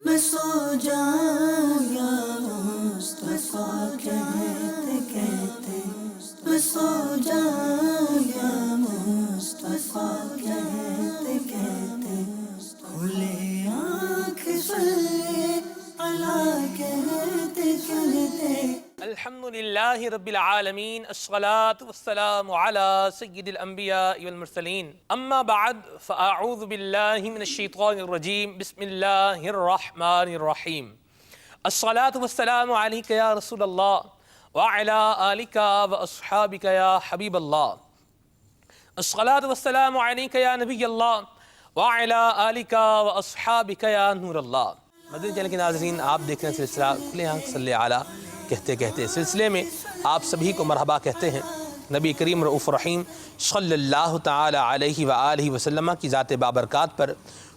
میں سو جاؤں یا مصطفیٰ کہتے کہتے، میں سو جاؤں یا مصطفیٰ کہتے کہتے، کھلے آنکھ صلی علی کہتے کہتے۔ الحمد للہ رب العالمین، الصلاة والسلام على سید الانبیاء والمرسلین، اما بعد فاعوذ باللہ من الشیطان الرجیم، بسم اللہ الرحمن الرحیم۔ الصلاة والسلام علیک یا رسول اللہ وعلی آلک واصحابک یا حبیب اللہ۔ الصلاة والسلام علیک یا نبی اللہ وعلی آلک واصحابک یا نور اللہ۔ مدنی چینل کے ناظرین، آپ دیکھ رہے ہیں سلسلہ کھلے آنکھ صلی علی کہتے کہتے، سلسلے میں آپ سبھی کو مرحبا کہتے ہیں۔ نبی کریم رؤوف رحیم صلی اللہ تعالی علیہ وآلہ وسلم کی ذات بابرکات پر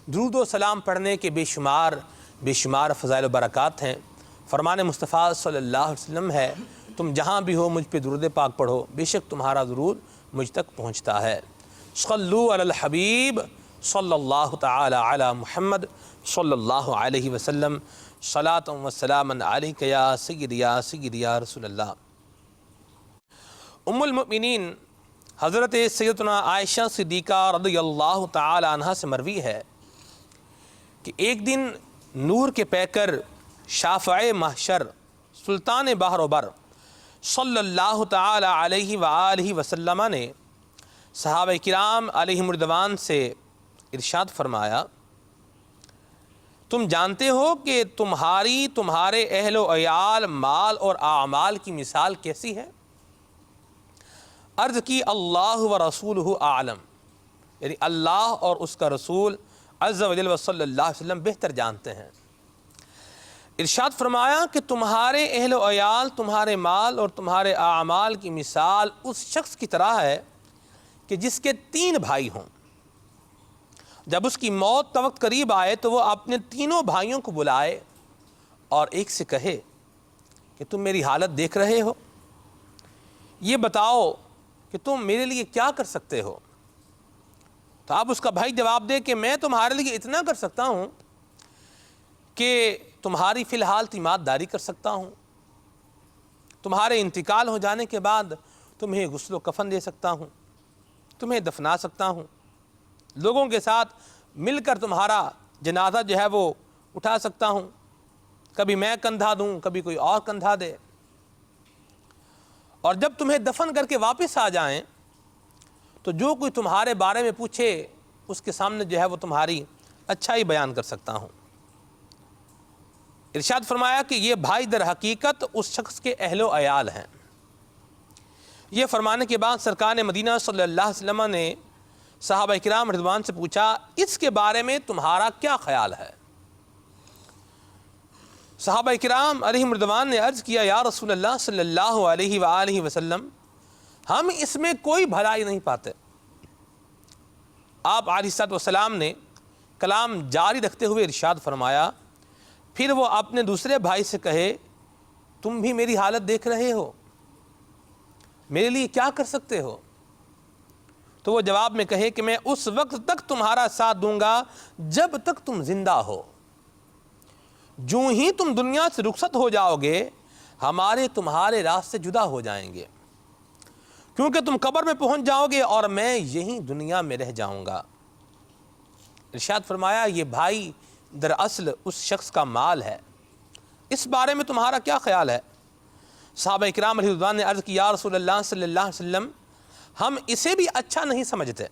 درود و سلام پڑھنے کے بے شمار فضائل و برکات ہیں۔ فرمان مصطفیٰ صلی اللہ علیہ وسلم ہے، تم جہاں بھی ہو مجھ پہ درود پاک پڑھو، بے شک تمہارا درود مجھ تک پہنچتا ہے۔ صلو علی الحبیب صلی اللہ تعالی علی محمد صلی اللہ علیہ وسلم، صلاۃ و سلام علیک یا سید یا رسول اللہ۔ ام المؤمنین حضرت سیدتنا عائشہ صدیقہ رضی اللہ تعالی عنہ سے مروی ہے کہ ایک دن نور کے پیکر، شافع محشر، سلطان بحر و بر صلی اللہ تعالی علیہ وآلہ وسلم نے صحابہ کرام علیہم رضوان سے ارشاد فرمایا، تم جانتے ہو کہ تمہارے اہل و عیال، مال اور اعمال کی مثال کیسی ہے؟ عرض کی اللہ و رسولہ اعلم، یعنی اللہ اور اس کا رسول عز و جل و صلی اللہ علیہ وسلم بہتر جانتے ہیں۔ ارشاد فرمایا کہ تمہارے اہل و عیال، تمہارے مال اور تمہارے اعمال کی مثال اس شخص کی طرح ہے کہ جس کے 3 بھائی ہوں۔ جب اس کی موت کا وقت قریب آئے تو وہ اپنے تینوں بھائیوں کو بلائے اور ایک سے کہے کہ تم میری حالت دیکھ رہے ہو، یہ بتاؤ کہ تم میرے لیے کیا کر سکتے ہو؟ تو اب اس کا بھائی جواب دے کہ میں تمہارے لیے اتنا کر سکتا ہوں کہ تمہاری فی الحال تیمارداری کر سکتا ہوں، تمہارے انتقال ہو جانے کے بعد تمہیں غسل و کفن دے سکتا ہوں، تمہیں دفنا سکتا ہوں، لوگوں کے ساتھ مل کر تمہارا جنازہ جو ہے وہ اٹھا سکتا ہوں، کبھی میں کندھا دوں، کبھی کوئی اور کندھا دے، اور جب تمہیں دفن کر کے واپس آ جائیں تو جو کوئی تمہارے بارے میں پوچھے اس کے سامنے جو ہے وہ تمہاری اچھائی بیان کر سکتا ہوں۔ ارشاد فرمایا کہ یہ بھائی در حقیقت اس شخص کے اہل و عیال ہیں۔ یہ فرمانے کے بعد سرکار مدینہ صلی اللہ علیہ وسلم نے صحابہ کرام رضوان سے پوچھا، اس کے بارے میں تمہارا کیا خیال ہے؟ صحابہ کرام علیہم رضوان نے عرض کیا، یا رسول اللہ صلی اللہ علیہ وآلہ وسلم، ہم اس میں کوئی بھلائی نہیں پاتے۔ آپ علیہ الصلوۃ والسلام نے کلام جاری رکھتے ہوئے ارشاد فرمایا، پھر وہ اپنے دوسرے بھائی سے کہے، تم بھی میری حالت دیکھ رہے ہو، میرے لیے کیا کر سکتے ہو؟ تو وہ جواب میں کہے کہ میں اس وقت تک تمہارا ساتھ دوں گا جب تک تم زندہ ہو، جو ہی تم دنیا سے رخصت ہو جاؤ گے ہمارے تمہارے راستے جدا ہو جائیں گے، کیونکہ تم قبر میں پہنچ جاؤ گے اور میں یہیں دنیا میں رہ جاؤں گا۔ ارشاد فرمایا، یہ بھائی دراصل اس شخص کا مال ہے، اس بارے میں تمہارا کیا خیال ہے؟ صحابہ اکرام علیہ رضوان نے عرض کی، یا رسول اللہ صلی اللہ علیہ وسلم، ہم اسے بھی اچھا نہیں سمجھتے۔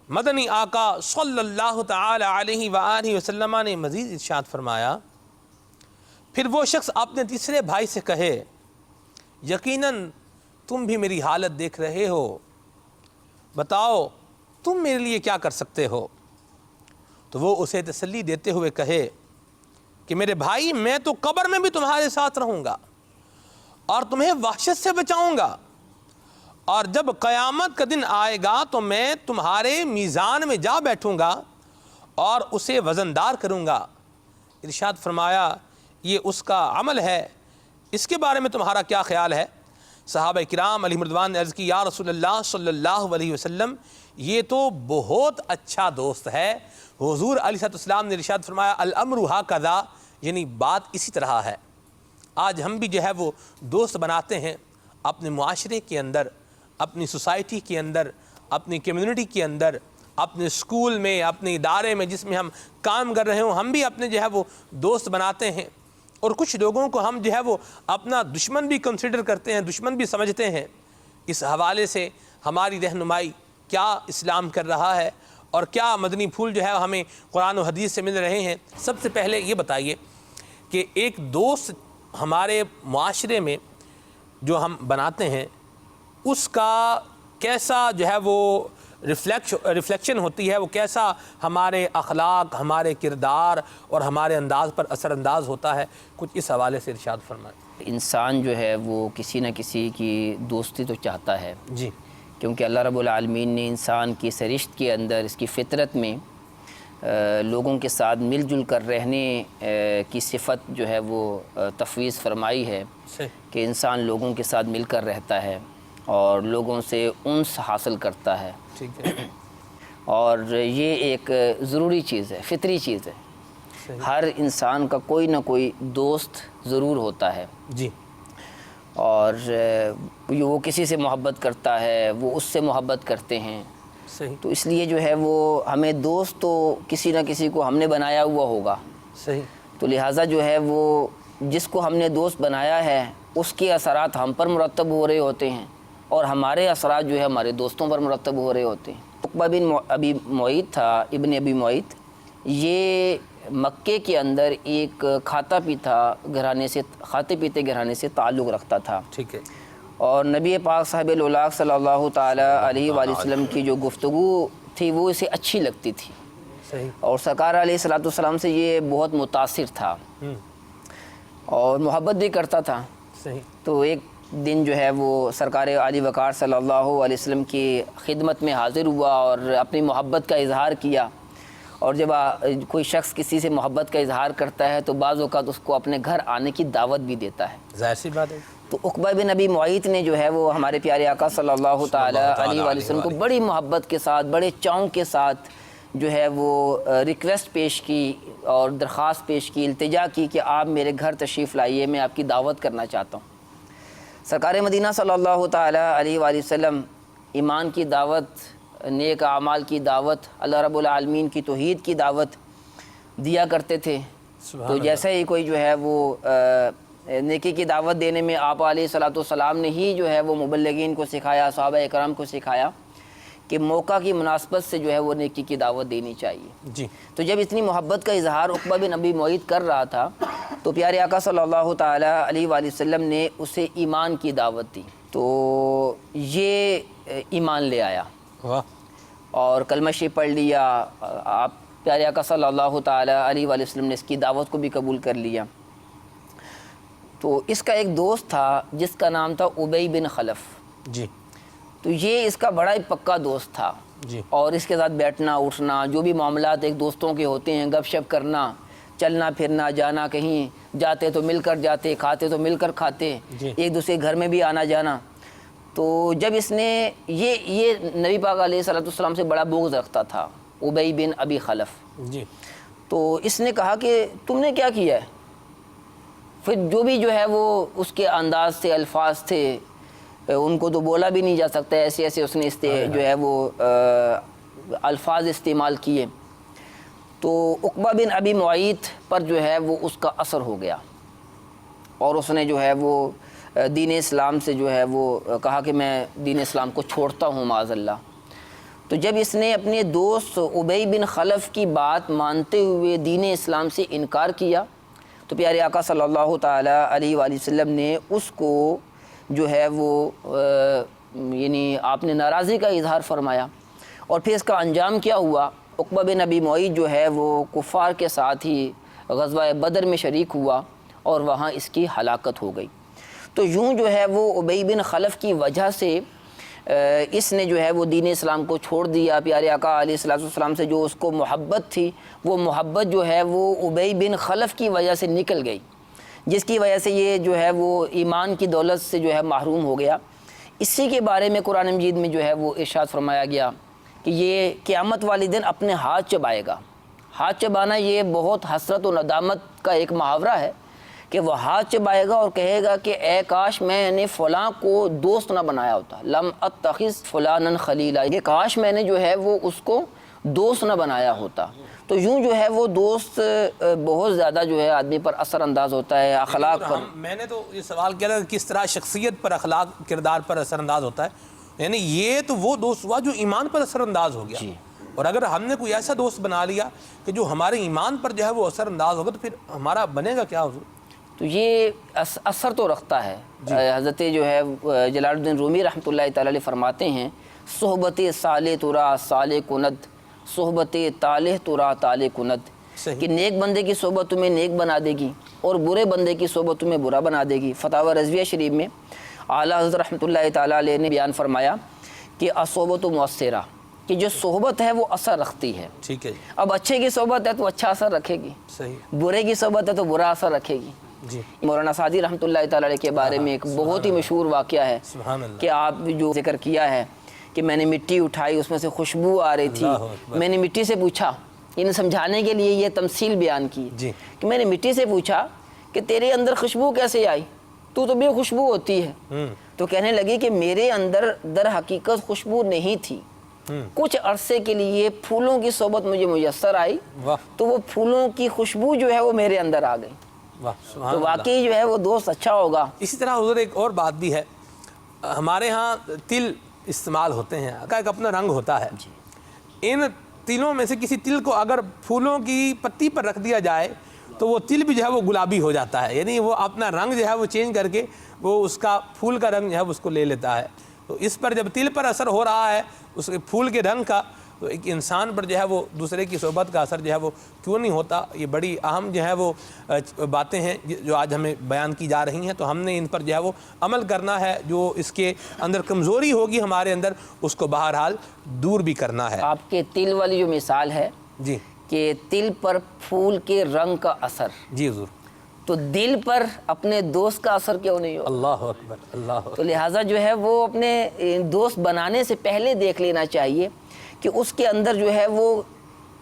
مدنی آقا صلی اللہ تعالی علیہ وآلہ وسلم نے مزید ارشاد فرمایا، پھر وہ شخص اپنے تیسرے بھائی سے کہے، یقیناً تم بھی میری حالت دیکھ رہے ہو، بتاؤ تم میرے لیے کیا کر سکتے ہو؟ تو وہ اسے تسلی دیتے ہوئے کہے کہ میرے بھائی، میں تو قبر میں بھی تمہارے ساتھ رہوں گا اور تمہیں وحشت سے بچاؤں گا، اور جب قیامت کا دن آئے گا تو میں تمہارے میزان میں جا بیٹھوں گا اور اسے وزندار کروں گا۔ ارشاد فرمایا، یہ اس کا عمل ہے، اس کے بارے میں تمہارا کیا خیال ہے؟ صحابہ کرام علیہم رضوان نے عرض کی یا رسول اللہ صلی اللہ علیہ وسلم یہ تو بہت اچھا دوست ہے۔ حضور علیہ السلام نے ارشاد فرمایا الامر ھکذا، یعنی بات اسی طرح ہے۔ آج ہم بھی جو ہے وہ دوست بناتے ہیں اپنے معاشرے کے اندر، اپنی سوسائٹی کے اندر، اپنی کمیونٹی کے اندر، اپنے اسکول میں، اپنے ادارے میں جس میں ہم کام کر رہے ہوں، ہم بھی اپنے جو ہے وہ دوست بناتے ہیں، اور کچھ لوگوں کو ہم جو ہے وہ اپنا دشمن بھی کنسیڈر کرتے ہیں، دشمن بھی سمجھتے ہیں۔ اس حوالے سے ہماری رہنمائی کیا اسلام کر رہا ہے اور کیا مدنی پھول جو ہے ہمیں قرآن و حدیث سے مل رہے ہیں؟ سب سے پہلے یہ بتائیے کہ ایک دوست ہمارے معاشرے میں جو ہم بناتے ہیں اس کا کیسا جو ہے وہ ریفلیکشن ہوتی ہے، وہ کیسا ہمارے اخلاق، ہمارے کردار اور ہمارے انداز پر اثر انداز ہوتا ہے؟ کچھ اس حوالے سے ارشاد فرمائیں۔ انسان جو ہے وہ کسی نہ کسی کی دوستی تو چاہتا ہے، جی، کیونکہ اللہ رب العالمین نے انسان کی سرشت کے اندر، اس کی فطرت میں لوگوں کے ساتھ مل جل کر رہنے کی صفت جو ہے وہ تفویض فرمائی ہے کہ انسان لوگوں کے ساتھ مل کر رہتا ہے اور لوگوں سے انس حاصل کرتا ہے، ٹھیک ہے، اور یہ ایک ضروری چیز ہے، فطری چیز ہے۔ ہر انسان کا کوئی نہ کوئی دوست ضرور ہوتا ہے، جی، اور وہ کسی سے محبت کرتا ہے، وہ اس سے محبت کرتے ہیں، صحیح، تو اس لیے جو ہے وہ ہمیں دوست تو کسی نہ کسی کو ہم نے بنایا ہوا ہوگا، صحیح، تو لہٰذا جو ہے وہ جس کو ہم نے دوست بنایا ہے اس کے اثرات ہم پر مرتب ہو رہے ہوتے ہیں، اور ہمارے اثرات جو ہے ہمارے دوستوں پر مرتب ہو رہے ہوتے ہیں۔ عقبہ بن ابی معیط تھا، ابن ابی معیط، یہ مکے کے اندر ایک کھاتے پیتے گھرانے سے تعلق رکھتا تھا، ٹھیک ہے، اور نبی پاک صاحب الاولاق صلی اللہ تعالیٰ علیہ وآلہ وسلم کی جو گفتگو تھی وہ اسے اچھی لگتی تھی، صحیح، اور سرکار علیہ السلام سے یہ بہت متاثر تھا اور محبت بھی کرتا تھا۔ صحیح، تو ایک دن جو ہے وہ سرکار علی وقار صلی اللہ علیہ وسلم کی خدمت میں حاضر ہوا اور اپنی محبت کا اظہار کیا، اور جب کوئی شخص کسی سے محبت کا اظہار کرتا ہے تو بعض اوقات اس کو اپنے گھر آنے کی دعوت بھی دیتا ہے۔ ظاہر سی بات ہے۔ تو عقبہ بن ابی معیط نے جو ہے وہ ہمارے پیارے آقا صلی اللہ تعالیٰ علیہ وآلہ وسلم کو بڑی محبت کے ساتھ، بڑے چاؤں کے ساتھ جو ہے وہ ریکویسٹ پیش کی اور درخواست پیش کی، التجا کی کہ آپ میرے گھر تشریف لائیے، میں آپ کی دعوت کرنا چاہتا ہوں۔ سرکار مدینہ صلی اللہ تعالیٰ علیہ وآلہ وسلم ایمان کی دعوت، نیک اعمال کی دعوت، اللہ رب العالمین کی توحید کی دعوت دیا کرتے تھے۔ تو جیسے ہی کوئی جو ہے وہ نیکی کی دعوت دینے میں آپ علیہ السلام نے ہی جو ہے وہ مبلغین کو سکھایا، صحابہ اکرام کو سکھایا کہ موقع کی مناسبت سے جو ہے وہ نیکی کی دعوت دینی چاہیے۔ جی، تو جب اتنی محبت کا اظہار عقبہ بن ابی معیط کر رہا تھا تو پیارے آقا صلی اللہ تعالیٰ علیہ وآلہ وسلم نے اسے ایمان کی دعوت دی، تو یہ ایمان لے آیا واہ، اور کلمہ شریف پڑھ لیا۔ آپ پیارے آقا صلی اللہ تعالیٰ علیہ وآلہ وسلم نے اس کی دعوت کو بھی قبول کر لیا۔ تو اس کا ایک دوست تھا جس کا نام تھا ابی بن خلف، جی، تو یہ اس کا بڑا ہی پکا دوست تھا، جی، اور اس کے ساتھ بیٹھنا اٹھنا، جو بھی معاملات ایک دوستوں کے ہوتے ہیں، گپ شپ کرنا، چلنا پھرنا، جانا کہیں جاتے تو مل کر جاتے، کھاتے تو مل کر کھاتے، جی، ایک دوسرے گھر میں بھی آنا جانا۔ تو جب اس نے یہ نبی پاک علیہ السلام سے بڑا بغض رکھتا تھا، ابی بن ابی خلف، جی، تو اس نے کہا کہ تم نے کیا کیا ہے؟ پھر جو بھی جو ہے وہ اس کے انداز سے الفاظ تھے، ان کو تو بولا بھی نہیں جا سکتا، ایسے ایسے اس نے جو ہے وہ الفاظ استعمال کیے۔ تو عقبہ بن ابی معیط پر جو ہے وہ اس کا اثر ہو گیا، اور اس نے جو ہے وہ دین اسلام سے جو ہے وہ کہا کہ میں دین اسلام کو چھوڑتا ہوں معاذ اللہ۔ تو جب اس نے اپنے دوست ابی بن خلف کی بات مانتے ہوئے دین اسلام سے انکار کیا تو پیارے آقا صلی اللہ تعالیٰ علیہ وآلہ وسلم نے اس کو جو ہے وہ یعنی آپ نے ناراضی کا اظہار فرمایا، اور پھر اس کا انجام کیا ہوا؟ عقبہ بن ابی معیط جو ہے وہ کفار کے ساتھ ہی غزوہ بدر میں شریک ہوا اور وہاں اس کی ہلاکت ہو گئی۔ تو یوں جو ہے وہ ابی بن خلف کی وجہ سے اس نے جو ہے وہ دین اسلام کو چھوڑ دیا۔ پیارے آقا علیہ السلام سے جو اس کو محبت تھی، وہ محبت جو ہے وہ ابی بن خلف کی وجہ سے نکل گئی، جس کی وجہ سے یہ جو ہے وہ ایمان کی دولت سے جو ہے محروم ہو گیا۔ اسی کے بارے میں قرآن مجید میں جو ہے وہ ارشاد فرمایا گیا کہ یہ قیامت والے دن اپنے ہاتھ چبائے گا۔ ہاتھ چبانا یہ بہت حسرت و ندامت کا ایک محاورہ ہے کہ وہ ہاتھ چبائے گا اور کہے گا کہ اے کاش میں نے فلاں کو دوست نہ بنایا ہوتا، لم اتخذ فلانا خلیلا، یہ کاش میں نے جو ہے وہ اس کو دوست نہ بنایا ہوتا۔ تو یوں جو ہے وہ دوست بہت زیادہ جو ہے آدمی پر اثر انداز ہوتا ہے، اخلاق پر۔ میں نے تو یہ سوال کیا کہ کس طرح شخصیت پر، اخلاق، کردار پر اثر انداز ہوتا ہے، یعنی یہ تو وہ دوست ہوا جو ایمان پر اثر انداز ہو گیا۔ اور اگر ہم نے کوئی ایسا دوست بنا لیا کہ جو ہمارے ایمان پر جو ہے وہ اثر انداز ہوگا تو پھر ہمارا بنے گا کیا حضور؟ تو یہ اثر تو رکھتا ہے۔ حضرت جو ہے جلال الدین رومی رحمۃ اللہ تعالی علیہ فرماتے ہیں صحبت صالح ترا صالح کند، صحبت طالح ترا طالح کند، کہ نیک بندے کی صحبت تمہیں نیک بنا دے گی اور برے بندے کی صحبت تمہیں برا بنا دے گی۔ فتاوی رضویہ شریف میں اعلیٰ حضرت رحمۃ اللہ تعالی علیہ نے بیان فرمایا کہ الصحبۃ مؤثرہ، کہ جو صحبت ہے وہ اثر رکھتی ہے۔ ٹھیک ہے جی، اب اچھے کی صحبت ہے تو اچھا اثر رکھے گی، صحیح، برے کی صحبت ہے تو برا اثر رکھے گی۔ جی مولانا سعدی رحمۃ اللہ تعالی علیہ کے بارے میں ایک بہت ہی مشہور واقعہ ہے سبحان اللہ، کہ آپ جو ذکر کیا ہے کہ میں نے مٹی اٹھائی، اس میں سے خوشبو آ رہی تھی، اللہ اکبر۔ میں نے مٹی سے پوچھا، انہیں سمجھانے کے لیے یہ تمثیل بیان کی جی، کہ میں نے مٹی سے پوچھا کہ تیرے اندر خوشبو کیسے آئی، تو بے خوشبو ہوتی ہے۔ تو کہنے لگی کہ میرے اندر در حقیقت خوشبو نہیں تھی، کچھ عرصے کے لیے پھولوں کی صحبت مجھے میسر آئی واہ تو وہ پھولوں کی خوشبو جو ہے وہ میرے اندر آ گئی۔ واہ، سبحان تو اللہ۔ واقعی جو ہے وہ دوست اچھا ہوگا۔ اسی طرح حضور ایک اور بات بھی ہے، ہمارے ہاں تل استعمال ہوتے ہیں، کا ایک اپنا رنگ ہوتا ہے، ان تلوں میں سے کسی تل کو اگر پھولوں کی پتی پر رکھ دیا جائے تو وہ تل بھی جو ہے وہ گلابی ہو جاتا ہے، یعنی وہ اپنا رنگ جو ہے وہ چینج کر کے وہ اس کا پھول کا رنگ جو ہے اس کو لے لیتا ہے۔ تو اس پر جب تل پر اثر ہو رہا ہے اس کے پھول کے رنگ کا، تو ایک انسان پر جو ہے وہ دوسرے کی صحبت کا اثر جو ہے وہ کیوں نہیں ہوتا؟ یہ بڑی اہم جو ہے وہ باتیں ہیں جو آج ہمیں بیان کی جا رہی ہیں، تو ہم نے ان پر جو ہے وہ عمل کرنا ہے۔ جو اس کے اندر کمزوری ہوگی ہمارے اندر اس کو بہرحال دور بھی کرنا ہے۔ آپ کے تل والی جو مثال ہے جی کہ تل پر پھول کے رنگ کا اثر، جی حضور، تو دل پر اپنے دوست کا اثر کیوں نہیں ہو؟ اللہ اکبر، اللہ اکبر۔ تو لہٰذا جو ہے وہ اپنے دوست بنانے سے پہلے دیکھ لینا چاہیے کہ اس کے اندر جو ہے وہ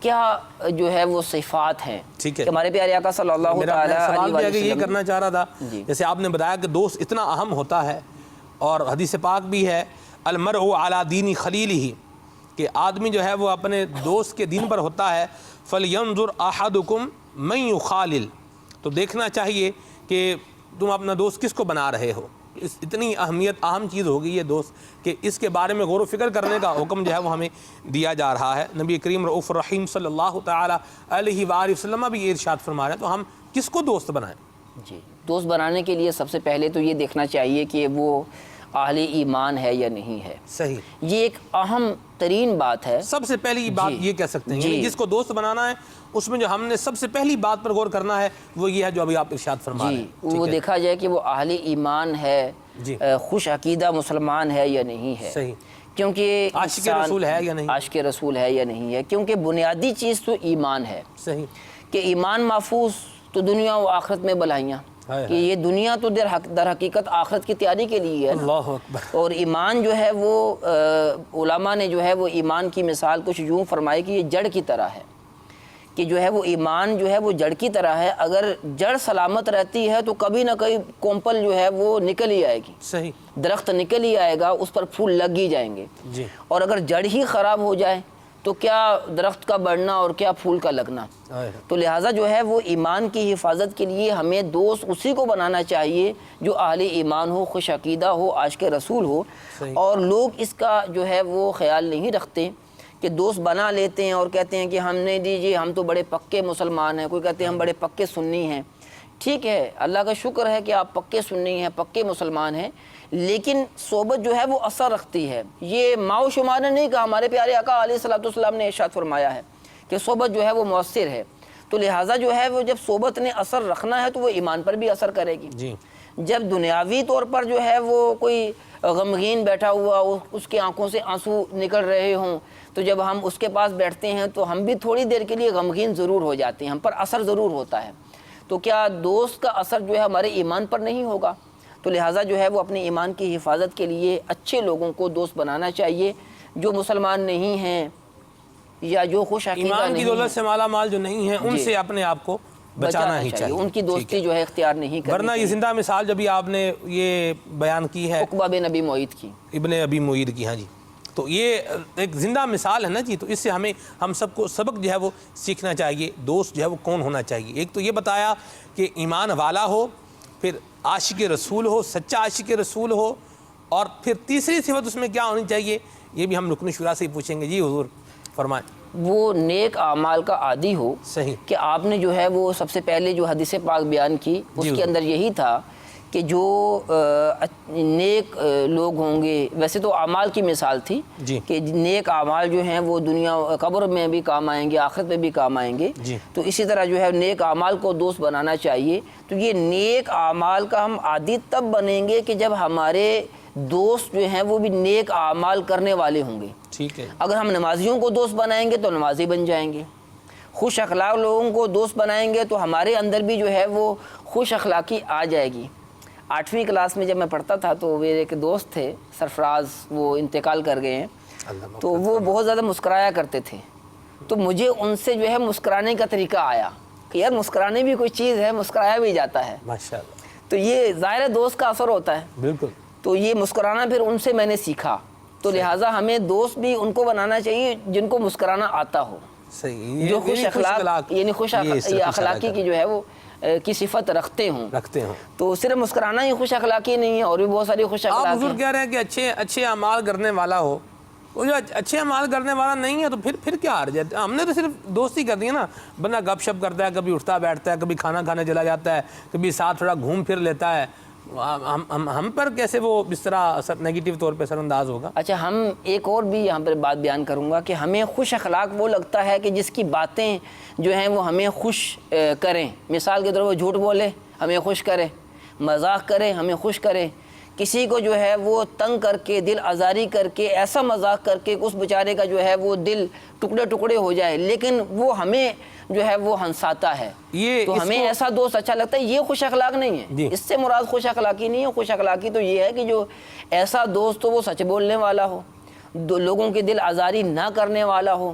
کیا جو ہے وہ صفات ہیں۔ ٹھیک ہے، کہ ہمارے پیارے آقا صلی اللہ میرا تعالیٰ سوال بھی علیہ ہے کہ یہ وسلم، کرنا چاہ رہا تھا، جیسے آپ نے بتایا کہ دوست اتنا اہم ہوتا ہے، اور حدیث پاک بھی ہے المرء علی دین خلیلہ، کہ آدمی جو ہے وہ اپنے دوست کے دین پر ہوتا ہے۔ فَلْيَنْظُرْ أَحَدُكُمْ مَنْ يُخَالِلْ، تو دیکھنا چاہیے کہ تم اپنا دوست کس کو بنا رہے ہو۔ اتنی اہم چیز ہوگی یہ دوست کہ اس کے بارے میں غور و فکر کرنے کا حکم جو ہے وہ ہمیں دیا جا رہا ہے۔ نبی کریم رؤوف الرحیم صلی اللہ تعالی علیہ وآلہ وسلم بھی یہ ارشاد فرما رہے ہیں، تو ہم کس کو دوست بنائیں؟ جی، دوست بنانے کے لیے سب سے پہلے تو یہ دیکھنا چاہیے کہ وہ اہل ایمان ہے یا نہیں ہے۔ صحیح، یہ ایک اہم ترین بات ہے۔ سب سے پہلی بات یہ کہہ سکتے ہیں، یعنی جس کو دوست بنانا ہے اس میں جو ہم نے سب سے پہلی بات پر غور کرنا ہے وہ یہ ہے جو ابھی آپ ارشاد فرما رہے ہیں۔ وہ دیکھا جائے کہ وہ اہل ایمان ہے، خوش عقیدہ مسلمان ہے یا نہیں ہے۔ صحیح، کیونکہ عاشق رسول ہے یا نہیں، عاشق رسول ہے یا نہیں ہے، کیونکہ بنیادی چیز تو ایمان ہے۔ صحیح، کہ ایمان محفوظ تو دنیا و آخرت میں بلائیاں، کہ یہ دنیا تو در حقیقت آخرت کی تیاری کے لیے ہے۔ اللہ اکبر۔ اور ایمان جو ہے وہ علماء نے جو ہے وہ ایمان کی مثال کچھ یوں فرمائی کہ یہ جڑ کی طرح ہے، کہ جو ہے وہ ایمان جو ہے وہ جڑ کی طرح ہے، اگر جڑ سلامت رہتی ہے تو کبھی نہ کبھی کومپل جو ہے وہ نکل ہی آئے گی، صحیح، درخت نکل ہی آئے گا، اس پر پھول لگ ہی جائیں گے۔ جی، اور اگر جڑ ہی خراب ہو جائے تو کیا درخت کا بڑھنا اور کیا پھول کا لگنا۔ تو لہٰذا جو ہے وہ ایمان کی حفاظت کے لیے ہمیں دوست اسی کو بنانا چاہیے جو اہل ایمان ہو، خوش عقیدہ ہو، عاشق رسول ہو۔ اور لوگ اس کا جو ہے وہ خیال نہیں رکھتے کہ دوست بنا لیتے ہیں اور کہتے ہیں کہ ہم نے جی ہم تو بڑے پکے مسلمان ہیں، کوئی کہتے ہیں ہم بڑے پکے سنی ہیں۔ ٹھیک ہے، اللہ کا شکر ہے کہ آپ پکے سنی ہیں، پکے مسلمان ہیں، لیکن صحبت جو ہے وہ اثر رکھتی ہے۔ یہ ماؤ شمار نے نہیں کہا، ہمارے پیارے آقا علیہ الصلوۃ والسلام نے ارشاد فرمایا ہے کہ صحبت جو ہے وہ مؤثر ہے۔ تو لہٰذا جو ہے وہ جب صحبت نے اثر رکھنا ہے تو وہ ایمان پر بھی اثر کرے گی۔ جی، جب دنیاوی طور پر جو ہے وہ کوئی غمگین بیٹھا ہوا، اس کی آنکھوں سے آنسو نکل رہے ہوں، تو جب ہم اس کے پاس بیٹھتے ہیں تو ہم بھی تھوڑی دیر کے لیے غمگین ضرور ہو جاتے ہیں، ہم پر اثر ضرور ہوتا ہے۔ تو کیا دوست کا اثر جو ہے ہمارے ایمان پر نہیں ہوگا؟ تو لہٰذا جو ہے وہ اپنے ایمان کی حفاظت کے لیے اچھے لوگوں کو دوست بنانا چاہیے، جو مسلمان نہیں ہیں یا جو خوش عقیدہ ایمان کی نہیں دولت سے مالا مال جو نہیں ہیں ان سے اپنے آپ کو بچانا ہی چاہیے، ان کی دوستی جو ہے اختیار نہیں کرنی ورنہ یہ زندہ مثال جب آپ نے یہ بیان کی ہے عقبہ بن ابی معیط کی، ابن ابی معیط کی، ہاں جی، تو یہ ایک زندہ مثال ہے نا جی، تو اس سے ہم سب کو سبق جو ہے وہ سیکھنا چاہیے، دوست جو ہے وہ کون ہونا چاہیے۔ ایک تو یہ بتایا کہ ایمان والا ہو، پھر عاشق رسول ہو، سچا عاشق رسول ہو، اور پھر تیسری صفت اس میں کیا ہونی چاہیے، یہ بھی ہم رکن شورا سے ہی پوچھیں گے۔ جی حضور فرمائیں۔ وہ نیک اعمال کا عادی ہو۔ صحیح کہ آپ نے جو ہے وہ سب سے پہلے جو حدیث پاک بیان کی اس کے اندر یہی تھا کہ جو نیک لوگ ہوں گے، ویسے تو اعمال کی مثال تھی کہ نیک اعمال جو ہیں وہ دنیا قبر میں بھی کام آئیں گے، آخرت میں بھی کام آئیں گے، تو اسی طرح جو ہے نیک اعمال کو دوست بنانا چاہیے۔ تو یہ نیک اعمال کا ہم عادی تب بنیں گے کہ جب ہمارے دوست جو ہیں وہ بھی نیک اعمال کرنے والے ہوں گے۔ ٹھیک ہے، اگر ہم نمازیوں کو دوست بنائیں گے تو نمازی بن جائیں گے، خوش اخلاق لوگوں کو دوست بنائیں گے تو ہمارے اندر بھی جو ہے وہ خوش اخلاقی آ جائے گی۔ 8ویں کلاس میں جب میں پڑھتا تھا تو میرے ایک دوست تھے سرفراز، وہ انتقال کر گئے ہیں، تو وہ بہت زیادہ مسکرایا کرتے تھے، تو مجھے ان سے جو ہے مسکرانے کا طریقہ آیا کہ یار مسکرانے بھی کوئی چیز ہے، مسکرایا بھی جاتا ہے، ماشاءاللہ، تو یہ ظاہر دوست کا اثر ہوتا ہے۔ بالکل، تو یہ مسکرانا پھر ان سے میں نے سیکھا، تو لہٰذا ہمیں دوست بھی ان کو بنانا چاہیے جن کو مسکرانا آتا ہو، صحیح، جو خوش اخلاق یعنی خوش اخلاقی کی جو ہے وہ کی صفت رکھتے ہوں۔ تو صرف مسکرانا ہی خوش اخلاقی نہیں ہے، اور بھی بہت ساری خوش اخلاقی آپ حضور کہہ رہے ہیں کہ اچھے اعمال کرنے والا ہو، وہ جو اچھے اعمال کرنے والا نہیں ہے تو پھر کیا حرج ہے؟ ہم نے تو صرف دوستی کر دی ہے نا، بندہ گپ شپ کرتا ہے، کبھی اٹھتا بیٹھتا ہے، کبھی کھانا کھانے چلا جاتا ہے، کبھی ساتھ تھوڑا گھوم پھر لیتا ہے، ہم پر کیسے وہ اس طرح نیگیٹو طور پہ اثر انداز ہوگا؟ اچھا، ہم ایک اور بھی یہاں پر بات بیان کروں گا کہ ہمیں خوش اخلاق وہ لگتا ہے کہ جس کی باتیں جو ہیں وہ ہمیں خوش کریں۔ مثال کے طور پر جھوٹ بولے ہمیں خوش کرے، مذاق کرے ہمیں خوش کرے، کسی کو جو ہے وہ تنگ کر کے، دل آزاری کر کے، ایسا مذاق کر کے اس بیچارے کا جو ہے وہ دل ٹکڑے ٹکڑے ہو جائے، لیکن وہ ہمیں جو ہے وہ ہنساتا ہے، تو ہمیں ایسا دوست اچھا لگتا ہے۔ یہ خوش اخلاق نہیں ہے، اس سے مراد خوش اخلاقی نہیں ہے۔ خوش اخلاقی تو یہ ہے کہ جو ایسا دوست ہو وہ سچ بولنے والا ہو، لوگوں کے دل آزاری نہ کرنے والا ہو،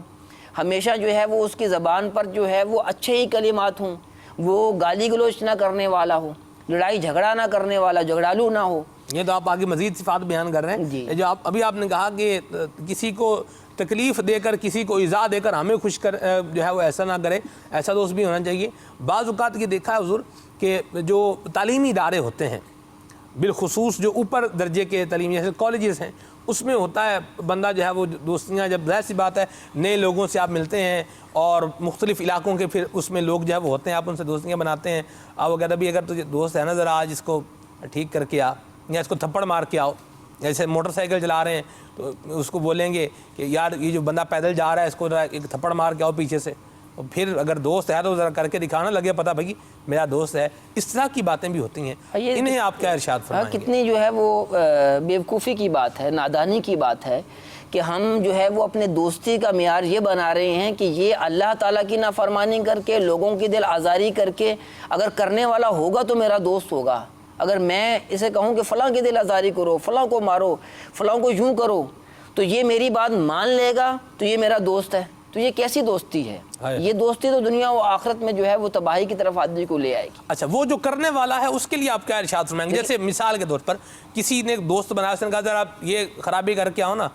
ہمیشہ جو ہے وہ اس کی زبان پر جو ہے وہ اچھے ہی کلمات ہوں، وہ گالی گلوچ نہ کرنے والا ہو، لڑائی جھگڑا نہ کرنے والا، جھگڑالو نہ ہو۔ یہ تو آپ آگے مزید صفات بیان کر رہے ہیں، جو ابھی آپ نے کہا کہ کسی کو تکلیف دے کر، کسی کو ایذا دے کر ہمیں خوش کر جو ہے وہ ایسا نہ کرے، ایسا دوست بھی ہونا چاہیے۔ بعض اوقات یہ دیکھا ہے حضور کہ جو تعلیمی ادارے ہوتے ہیں، بالخصوص جو اوپر درجے کے تعلیمی جیسے کالجز ہیں، اس میں ہوتا ہے بندہ جو ہے وہ دوستیاں، جب ظاہر سی بات ہے نئے لوگوں سے آپ ملتے ہیں اور مختلف علاقوں کے پھر اس میں لوگ جو ہے وہ ہوتے ہیں، آپ ان سے دوستیاں بناتے ہیں، آپ وہ کہتے ہیں بھی اگر تجھے دوست ہے نا ذرا آج اس کو ٹھیک کر کے آ، یا اس کو تھپڑ مار کے آؤ، جیسے موٹر سائیکل چلا رہے ہیں تو اس کو بولیں گے کہ یار یہ جو بندہ پیدل جا رہا ہے اس کو ذرا ایک تھپڑ مار کے آؤ پیچھے سے، اور پھر اگر دوست ہے تو ذرا کر کے دکھانا لگے پتہ بھائی میرا دوست ہے۔ اس طرح کی باتیں بھی ہوتی ہیں، انہیں آپ کیا ارشاد فرمائیں گے؟ کتنی جو ہے وہ بیوقوفی کی بات ہے، نادانی کی بات ہے کہ ہم جو ہے وہ اپنے دوستی کا معیار یہ بنا رہے ہیں کہ یہ اللہ تعالیٰ کی نافرمانی کر کے، لوگوں کی دل آزاری کر کے اگر کرنے والا ہوگا تو میرا دوست ہوگا۔ اگر میں اسے کہوں کہ فلاں کی دل آزاری کرو، فلاں کو مارو، فلاں کو یوں کرو، تو یہ میری بات مان لے گا تو یہ میرا دوست ہے، تو یہ کیسی دوستی ہے؟ یہ دوستی تو دنیا و آخرت میں جو ہے وہ تباہی کی طرف آدمی کو لے آئے گی۔ اچھا، وہ جو کرنے والا ہے اس کے لیے آپ کیا ارشاد فرمائیں گے؟ جیسے مثال کے طور پر کسی نے ایک دوست بنایا، اس نے کہا ذرا یہ خرابی کر کے آؤ نا،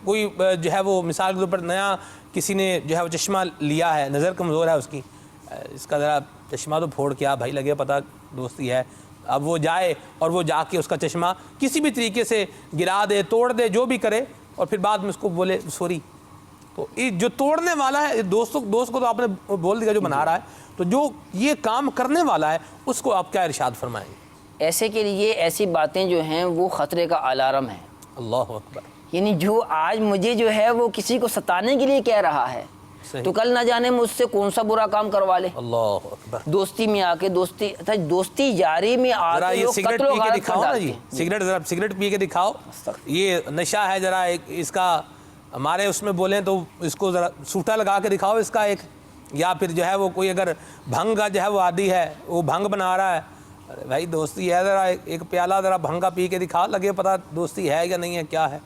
کوئی جو ہے وہ مثال کے طور پر نیا کسی نے جو ہے وہ چشمہ لیا ہے، نظر کمزور ہے اس کی، اس کا ذرا چشمہ تو پھوڑ کے آ بھائی، لگے پتہ دوستی ہے۔ اب وہ جائے اور وہ جا کے اس کا چشمہ کسی بھی طریقے سے گرا دے، توڑ دے، جو بھی کرے، اور پھر بعد میں اس کو بولے سوری، تو جو توڑنے والا ہے دوست کو تو آپ نے بول دیا جو بنا رہا ہے، تو جو یہ کام کرنے والا ہے اس کو آپ کیا ارشاد فرمائیں گے؟ ایسے کے لیے ایسی باتیں جو ہیں وہ خطرے کا الارم ہے۔ اللہ اکبر، یعنی جو آج مجھے جو ہے وہ کسی کو ستانے کے لیے کہہ رہا ہے تو کل نہ جانے مجھ سے کون سا برا کام کروا لے۔ اللہ اکبر، دوستی میں آ کے دوستی جاری میں آ کے لوگ قتل و غارت کر ڈالتے ہیں۔ سگریٹ ذرا سگریٹ پی کے دکھاؤ، یہ نشہ ہے، ذرا اس کا ہمارے اس میں بولیں تو اس کو ذرا سوٹا لگا کے دکھاؤ اس کا ایک، یا پھر جو ہے وہ کوئی اگر بھنگ کا جو ہے وہ عادی ہے وہ بھنگ بنا رہا ہے, ارے بھائی دوستی ہے, ذرا ایک پیالہ ذرا بھنگ کا پی کے دکھا, لگے پتہ دوستی ہے یا نہیں ہے, کیا ہے.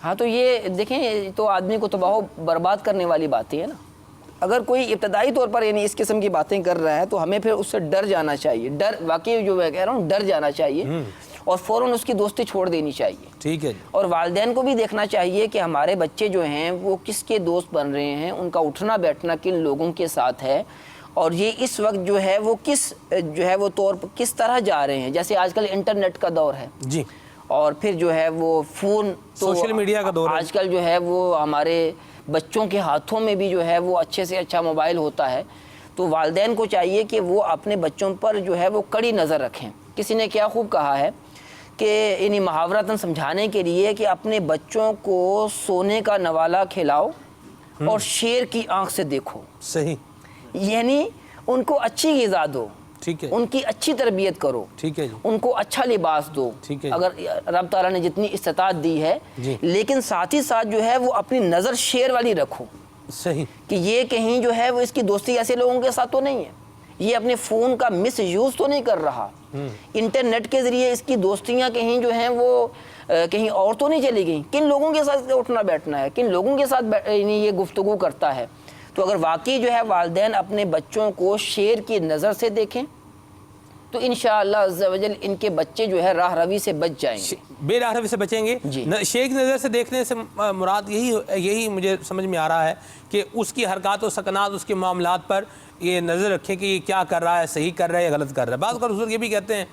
ہاں تو یہ دیکھیں تو آدمی کو تباہ و برباد کرنے والی باتیں ہیں نا. اگر کوئی ابتدائی طور پر یعنی اس قسم کی باتیں کر رہا ہے تو ہمیں پھر اس سے ڈر جانا چاہیے, ڈر واقعی جو میں کہہ رہا ہوں ڈر جانا چاہیے اور فوراً اس کی دوستی چھوڑ دینی چاہیے. ٹھیک ہے. اور والدین کو بھی دیکھنا چاہیے کہ ہمارے بچے جو ہیں وہ کس کے دوست بن رہے ہیں, ان کا اٹھنا بیٹھنا کن لوگوں کے ساتھ ہے, اور یہ اس وقت جو ہے وہ کس جو ہے وہ طور پر کس طرح جا رہے ہیں. جیسے آج کل انٹرنیٹ کا دور ہے جی, اور پھر جو ہے وہ فون, سوشل میڈیا کا دور ہے آج کل جو ہے وہ ہمارے بچوں کے ہاتھوں میں بھی جو ہے وہ اچھے سے اچھا موبائل ہوتا ہے. تو والدین کو چاہیے کہ وہ اپنے بچوں پر جو ہے وہ کڑی نظر رکھیں. کسی نے کیا خوب کہا ہے کہ انہیں محاورتاً سمجھانے کے لیے کہ اپنے بچوں کو سونے کا نوالا کھلاؤ اور شیر کی آنکھ سے دیکھو. صحیح, یعنی ان کو اچھی غذا دو, ٹھیک ہے, ان کی اچھی تربیت کرو, ٹھیک ہے جی, ان کو اچھا لباس دو, ٹھیک ہے, اگر رب تعالیٰ نے جتنی استطاعت دی ہے جی, لیکن ساتھ ہی ساتھ جو ہے وہ اپنی نظر شیر والی رکھو. صحیح, کہ یہ کہیں جو ہے وہ اس کی دوستی ایسے لوگوں کے ساتھ تو نہیں ہے, یہ اپنے فون کا مس یوز تو نہیں کر رہا, انٹرنیٹ کے ذریعے اس کی دوستیاں کہیں جو ہیں وہ کہیں اور تو نہیں چلی گئیں. کن لوگوں کے ساتھ اٹھنا بیٹھنا ہے, کن لوگوں کے ساتھ یہ گفتگو کرتا ہے. تو اگر واقعی جو ہے والدین اپنے بچوں کو شیر کی نظر سے دیکھیں تو انشاءاللہ عز و جل ان کے بچے جو ہے راہ روی سے بچ جائیں گے, بے راہ روی سے بچیں گے. شیر کی نظر سے دیکھنے سے مراد یہی مجھے سمجھ میں آ رہا ہے کہ اس کی حرکات و سکنات, اس کے معاملات پر یہ نظر رکھیں کہ یہ کیا کر رہا ہے, صحیح کر رہا ہے یا غلط کر رہا ہے. بعض کا حضور یہ بھی کہتے ہیں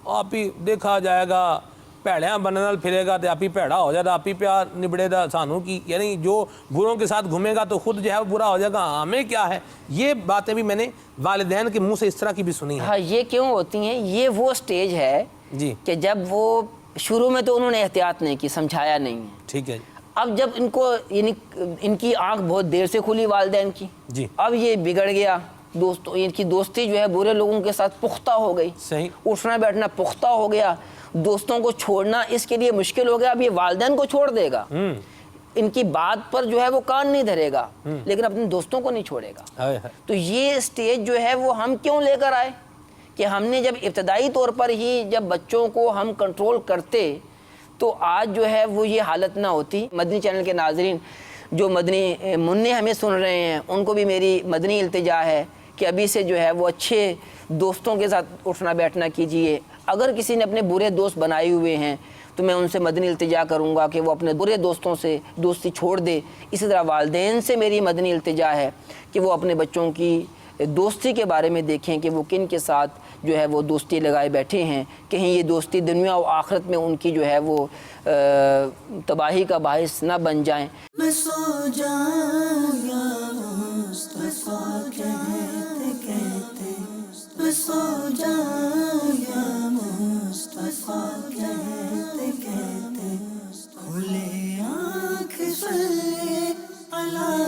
آپ ہی دیکھا جائے گا بھڑیاں بننے پھرے گا تو آپ ہی بھڑا ہو جائے گا, آپ ہی پیار نبڑے گا سانوں کی, یعنی جو بروں کے ساتھ گھومے گا تو خود جو ہے وہ برا ہو جائے گا, ہمیں کیا ہے. یہ باتیں بھی میں نے والدین کے منہ سے اس طرح کی بھی سنی ہیں. ہاں یہ کیوں ہوتی ہیں, یہ وہ سٹیج ہے جی کہ جب وہ شروع میں تو انہوں نے احتیاط نہیں کی, سمجھایا نہیں ہے. ٹھیک ہے, اب جب ان کو یعنی ان کی آنکھ بہت دیر سے کھلی والدین کی, جی, اب یہ بگڑ گیا, دوستوں ان کی دوستی جو ہے برے لوگوں کے ساتھ پختہ ہو گئی, صحیح, اٹھنا بیٹھنا پختہ ہو گیا, دوستوں کو چھوڑنا اس کے لیے مشکل ہو گیا. اب یہ والدین کو چھوڑ دے گا, ان کی بات پر جو ہے وہ کان نہیں دھرے گا, لیکن اپنے دوستوں کو نہیں چھوڑے گا. تو یہ سٹیج جو ہے وہ ہم کیوں لے کر آئے کہ ہم نے جب ابتدائی طور پر ہی جب بچوں کو ہم کنٹرول کرتے تو آج جو ہے وہ یہ حالت نہ ہوتی. مدنی چینل کے ناظرین جو مدنی منع ہمیں سن رہے ہیں ان کو بھی میری مدنی التجا ہے کہ ابھی سے جو ہے وہ اچھے دوستوں کے ساتھ اٹھنا بیٹھنا کیجئے. اگر کسی نے اپنے برے دوست بنائے ہوئے ہیں تو میں ان سے مدنی التجا کروں گا کہ وہ اپنے برے دوستوں سے دوستی چھوڑ دے. اسی طرح والدین سے میری مدنی التجا ہے کہ وہ اپنے بچوں کی دوستی کے بارے میں دیکھیں کہ وہ کن کے ساتھ جو ہے وہ دوستی لگائے بیٹھے ہیں, کہیں یہ دوستی دنیا و آخرت میں ان کی جو ہے وہ تباہی کا باعث نہ بن جائیں. میں سو جاؤں یا مصطفیٰ کہتے کہتے, میں سو جاؤں یا مصطفیٰ کہتے کہتے, کھلے آنکھ صلی علی